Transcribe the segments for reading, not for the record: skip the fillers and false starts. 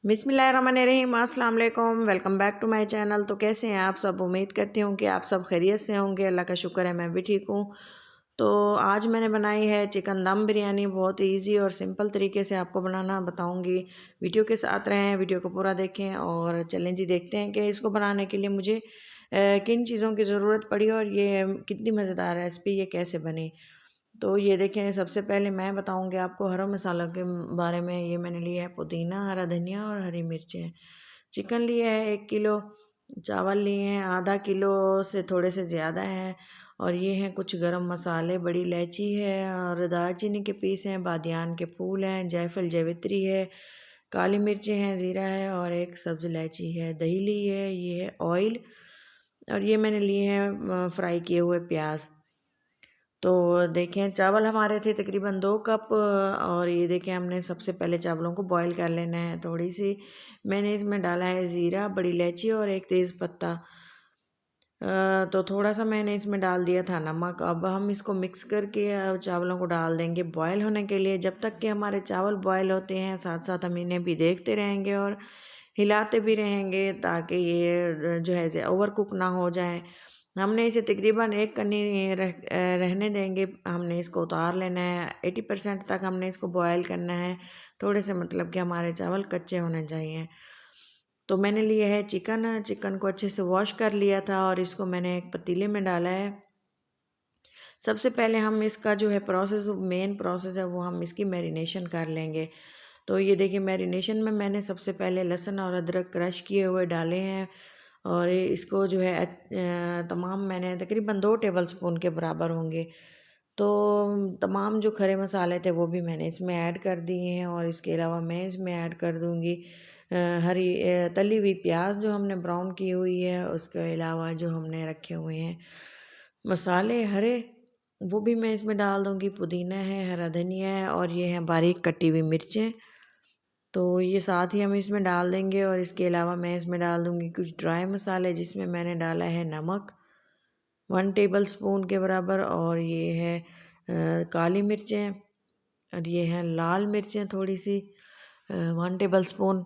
बिस्मिल्लाहिर्रहमानिर्रहीम, अस्सलाम वालेकुम। Welcome back to my channel. तो कैसे हैं आप सब? उम्मीद करती हूँ कि आप सब खैरियत से होंगे। अल्लाह का शुक्र है मैं भी ठीक हूँ। तो आज मैंने बनाई है चिकन दम बिरयानी। बहुत इजी और सिंपल तरीके से आपको बनाना बताऊँगी। वीडियो के साथ रहें, वीडियो को पूरा देखें और चलें जी देखते हैं कि इसको बनाने के लिए मुझे किन चीज़ों की ज़रूरत पड़ी और ये कितनी मज़ेदार रेसिपी ये कैसे बनी। तो ये देखें, सबसे पहले मैं बताऊंगी आपको हरा मसाला के बारे में। ये मैंने लिया है पुदीना, हरा धनिया और हरी मिर्चें। चिकन लिया है 1 किलो। चावल लिए हैं आधा किलो से थोड़े से ज़्यादा हैं। और ये हैं कुछ गरम मसाले, बड़ी इलायची है और दालचीनी के पीस हैं, बादियान के फूल हैं, जायफल जावित्री है, काली मिर्चें हैं, ज़ीरा है और एक सब्ज़ इलायची है। दही ली है, ये है ऑयल और ये मैंने लिए हैं फ्राई किए हुए प्याज। तो देखें, चावल हमारे थे तकरीबन 2 कप। और ये देखें, हमने सबसे पहले चावलों को बॉईल कर लेना है। थोड़ी सी मैंने इसमें डाला है ज़ीरा, बड़ी इलायची और एक तेज़ पत्ता। तो थोड़ा सा मैंने इसमें डाल दिया था नमक। अब हम इसको मिक्स करके चावलों को डाल देंगे बॉयल होने के लिए। जब तक कि हमारे चावल बॉयल होते हैं साथ साथ हम इन्हें भी देखते रहेंगे और हिलाते भी रहेंगे ताकि ये जो है ओवर कुक ना हो जाए। हमने इसे तकरीबन 1 कनी रहने देंगे। हमने इसको उतार लेना है। 80% तक हमने इसको बॉयल करना है। थोड़े से मतलब कि हमारे चावल कच्चे होने चाहिए। तो मैंने लिया है चिकन। चिकन को अच्छे से वॉश कर लिया था और इसको मैंने एक पतीले में डाला है। सबसे पहले हम इसका जो है मेन प्रोसेस है वो हम इसकी मैरिनेशन कर लेंगे। तो ये देखिए, मैरिनेशन में मैंने सबसे पहले लहसुन और अदरक क्रश किए हुए डाले हैं। और इसको जो है तमाम मैंने तकरीबन 2 टेबल स्पून के बराबर होंगे। तो तमाम जो खड़े मसाले थे वो भी मैंने इसमें ऐड कर दिए हैं। और इसके अलावा मैं इसमें ऐड कर दूँगी हरी तली हुई प्याज जो हमने ब्राउन की हुई है। उसके अलावा जो हमने रखे हुए हैं मसाले हरे, वो भी मैं इसमें डाल दूँगी। पुदीना है, हरा धनिया है और ये हैं बारीक कटी हुई मिर्चें। तो ये साथ ही हम इसमें डाल देंगे। और इसके अलावा मैं इसमें डाल दूँगी कुछ ड्राई मसाले, जिसमें मैंने डाला है नमक 1 टेबल स्पून के बराबर। और ये है काली मिर्चें और ये हैं लाल मिर्चें थोड़ी सी 1 टेबल स्पून।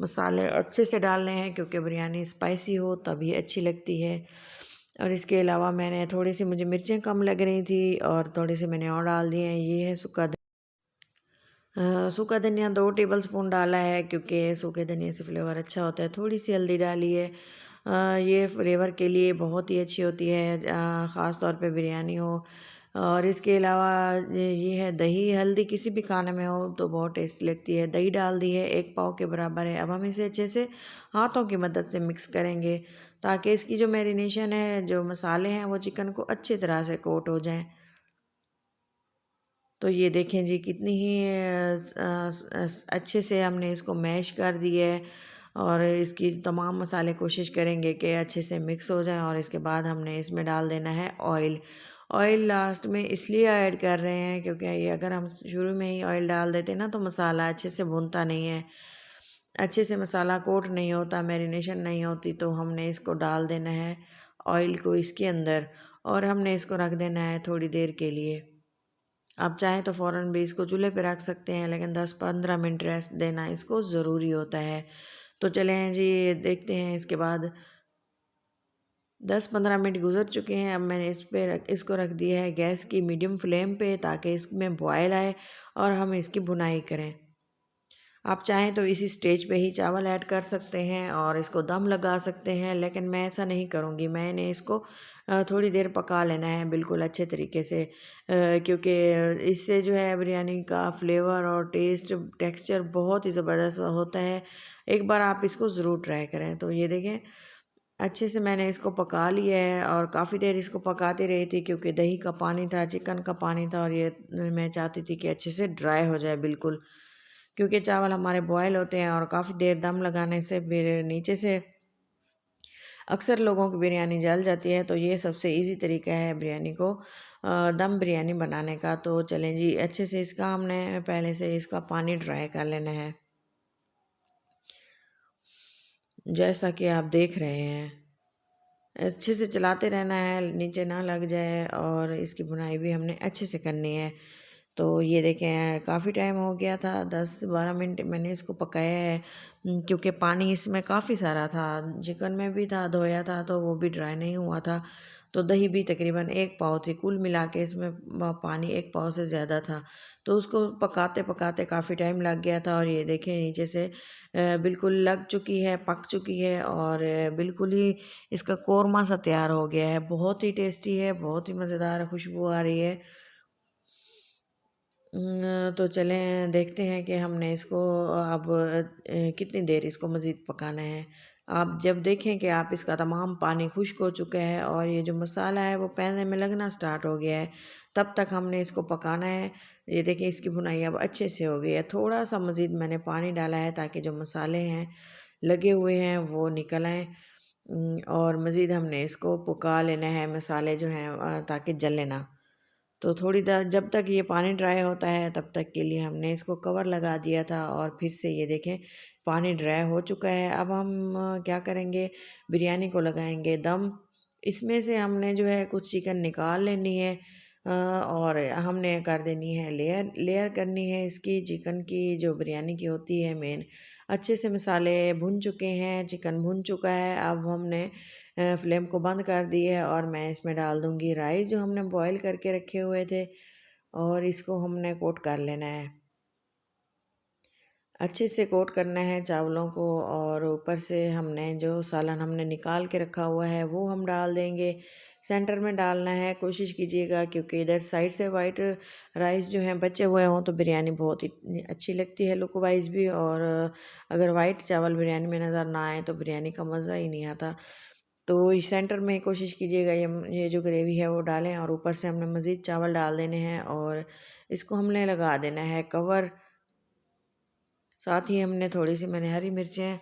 मसाले अच्छे से डालने हैं क्योंकि बिरयानी स्पाइसी हो तभी अच्छी लगती है। और इसके अलावा मैंने थोड़ी सी, मुझे मिर्चें कम लग रही थी और थोड़ी सी मैंने और डाल दिए हैं। ये है सूखा धनिया 2 टेबल स्पून डाला है क्योंकि सूखे धनिया से फ्लेवर अच्छा होता है। थोड़ी सी हल्दी डाली है। ये फ्लेवर के लिए बहुत ही अच्छी होती है, ख़ास तौर पे बिरयानी हो। और इसके अलावा ये है दही। हल्दी किसी भी खाने में हो तो बहुत टेस्टी लगती है। दही डाल दी है, 1 पाव के बराबर है। अब हम इसे अच्छे से हाथों की मदद से मिक्स करेंगे ताकि इसकी जो मैरिनेशन है, जो मसाले हैं, वो चिकन को अच्छी तरह से कोट हो जाएं। तो ये देखें जी, कितनी ही अच्छे से हमने इसको मैश कर दिया है। और इसकी तमाम मसाले कोशिश करेंगे कि अच्छे से मिक्स हो जाएं। और इसके बाद हमने इसमें डाल देना है ऑयल। ऑयल लास्ट में इसलिए ऐड कर रहे हैं क्योंकि ये अगर हम शुरू में ही ऑयल डाल देते ना तो मसाला अच्छे से भुनता नहीं है, अच्छे से मसाला कोट नहीं होता, मैरिनेशन नहीं होती। तो हमने इसको डाल देना है ऑयल को इसके अंदर और हमने इसको रख देना है थोड़ी देर के लिए। आप चाहें तो फ़ौरन भी इसको चूल्हे पे रख सकते हैं, लेकिन 10-15 मिनट रेस्ट देना इसको ज़रूरी होता है। तो चलें जी देखते हैं। इसके बाद 10-15 मिनट गुजर चुके हैं। अब मैंने इसको रख दिया है गैस की मीडियम फ्लेम पे ताकि इसमें बॉयल आए और हम इसकी भुनाई करें। आप चाहें तो इसी स्टेज पे ही चावल ऐड कर सकते हैं और इसको दम लगा सकते हैं, लेकिन मैं ऐसा नहीं करूँगी। मैंने इसको थोड़ी देर पका लेना है बिल्कुल अच्छे तरीके से, क्योंकि इससे जो है बिरयानी का फ्लेवर और टेक्सचर बहुत ही ज़बरदस्त होता है। एक बार आप इसको ज़रूर ट्राई करें। तो ये देखें, अच्छे से मैंने इसको पका लिया है और काफ़ी देर इसको पकाती रही थी क्योंकि दही का पानी था, चिकन का पानी था और ये मैं चाहती थी कि अच्छे से ड्राई हो जाए बिल्कुल, क्योंकि चावल हमारे बॉयल होते हैं और काफ़ी देर दम लगाने से फिर नीचे से अक्सर लोगों की बिरयानी जल जाती है। तो ये सबसे इजी तरीका है बिरयानी को दम बिरयानी बनाने का। तो चलें जी, अच्छे से इसका हमने पहले से इसका पानी ड्राई कर लेना है, जैसा कि आप देख रहे हैं। अच्छे से चलाते रहना है, नीचे ना लग जाए। और इसकी बुनाई भी हमने अच्छे से करनी है। तो ये देखें काफ़ी टाइम हो गया था, 10-12 मिनट मैंने इसको पकाया है। क्योंकि पानी इसमें काफ़ी सारा था, चिकन में भी था, धोया था तो वो भी ड्राई नहीं हुआ था। तो दही भी तकरीबन 1 पाव थी, कुल मिला के इसमें पानी 1 पाव से ज़्यादा था। तो उसको पकाते-पकाते काफ़ी टाइम लग गया था और ये देखें नीचे से बिल्कुल लग चुकी है, पक चुकी है और बिल्कुल ही इसका कोरमा सा तैयार हो गया है। बहुत ही टेस्टी है, बहुत ही मज़ेदार खुशबू आ रही है। तो चलें देखते हैं कि हमने इसको अब कितनी देर इसको मज़ीद पकाना है। आप जब देखें कि आप इसका तमाम पानी खुश्क हो चुका है और ये जो मसाला है वो पैने में लगना स्टार्ट हो गया है, तब तक हमने इसको पकाना है। ये देखिए इसकी भुनाई अब अच्छे से हो गई है। थोड़ा-सा मज़ीद मैंने पानी डाला है ताकि जो मसाले हैं लगे हुए हैं वो निकल आएँ। और मज़ीद हमने इसको पका लेना है, मसाले जो हैं ताकि जले ना। तो थोड़ी देर जब तक ये पानी ड्राई होता है तब तक के लिए हमने इसको कवर लगा दिया था और फिर से ये देखें पानी ड्राई हो चुका है। अब हम क्या करेंगे, बिरयानी को लगाएंगे दम। इसमें से हमने जो है कुछ चिकन निकाल लेनी है और हमने कर देनी है लेयर लेयर करनी है इसकी चिकन की, जो बिरयानी की होती है मेन। अच्छे से मसाले भुन चुके हैं, चिकन भुन चुका है। अब हमने फ्लेम को बंद कर दी है और मैं इसमें डाल दूँगी राइस जो हमने बॉईल करके रखे हुए थे और इसको हमने कोट कर लेना है। अच्छे से कोट करना है चावलों को और ऊपर से हमने जो सालन हमने निकाल के रखा हुआ है वो हम डाल देंगे। सेंटर में डालना है, कोशिश कीजिएगा क्योंकि इधर साइड से वाइट राइस जो हैं बचे हुए हों तो बिरयानी बहुत ही अच्छी लगती है लुक वाइज भी। और अगर वाइट चावल बिरयानी में नज़र ना आए तो बिरयानी का मज़ा ही नहीं आता। तो इस सेंटर में कोशिश कीजिएगा ये जो ग्रेवी है वो डालें और ऊपर से हमने मज़ीद चावल डाल देने हैं और इसको हमने लगा देना है कवर। साथ ही हमने थोड़ी सी मैंने हरी मिर्चें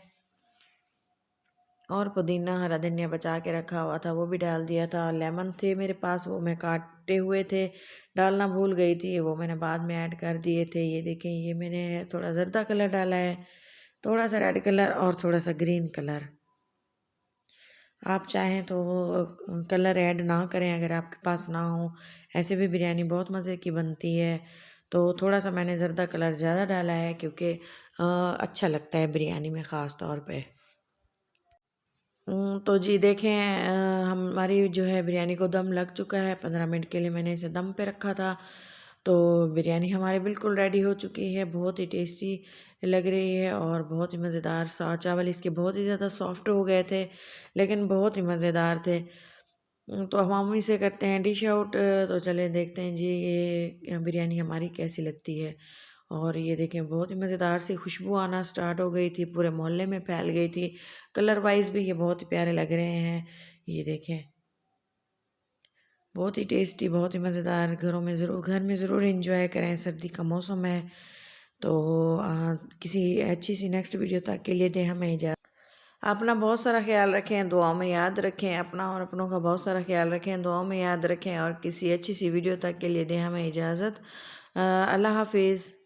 और पुदीना हरा धनिया बचा के रखा हुआ था वो भी डाल दिया था। लेमन थे मेरे पास, वो मैं काटे हुए थे, डालना भूल गई थी, वो मैंने बाद में ऐड कर दिए थे। ये देखें ये मैंने थोड़ा जर्दा कलर डाला है, थोड़ा सा रेड कलर और थोड़ा सा ग्रीन कलर। आप चाहें तो कलर ऐड ना करें अगर आपके पास ना हो, ऐसे भी बिरयानी बहुत मज़े की बनती है। तो थोड़ा सा मैंने ज़र्दा कलर ज़्यादा डाला है क्योंकि अच्छा लगता है बिरयानी में ख़ास तौर पे। तो जी देखें हमारी जो है बिरयानी को दम लग चुका है। 15 मिनट के लिए मैंने इसे दम पे रखा था। तो बिरयानी हमारी बिल्कुल रेडी हो चुकी है, बहुत ही टेस्टी लग रही है और बहुत ही मज़ेदार। सा चावल इसके बहुत ही ज़्यादा सॉफ्ट हो गए थे लेकिन बहुत ही मज़ेदार थे। तो हम इसे करते हैं डिश आउट। तो चले देखते हैं जी ये बिरयानी हमारी कैसी लगती है। और ये देखें बहुत ही मज़ेदार सी खुशबू आना स्टार्ट हो गई थी, पूरे मोहल्ले में फैल गई थी। कलर वाइज भी ये बहुत ही प्यारे लग रहे हैं। ये देखें बहुत ही टेस्टी, बहुत ही मज़ेदार। घर में ज़रूर इंजॉय करें, सर्दी का मौसम है। तो किसी अच्छी सी नेक्स्ट वीडियो तक के लिए दें हमें इजाज़त। अपना बहुत सारा ख्याल रखें, दुआओं में याद रखें। अपना और अपनों का बहुत सारा ख्याल रखें, दुआओं में याद रखें और किसी अच्छी सी वीडियो तक के लिए दें हमें इजाज़त। अल्लाह हाफिज़।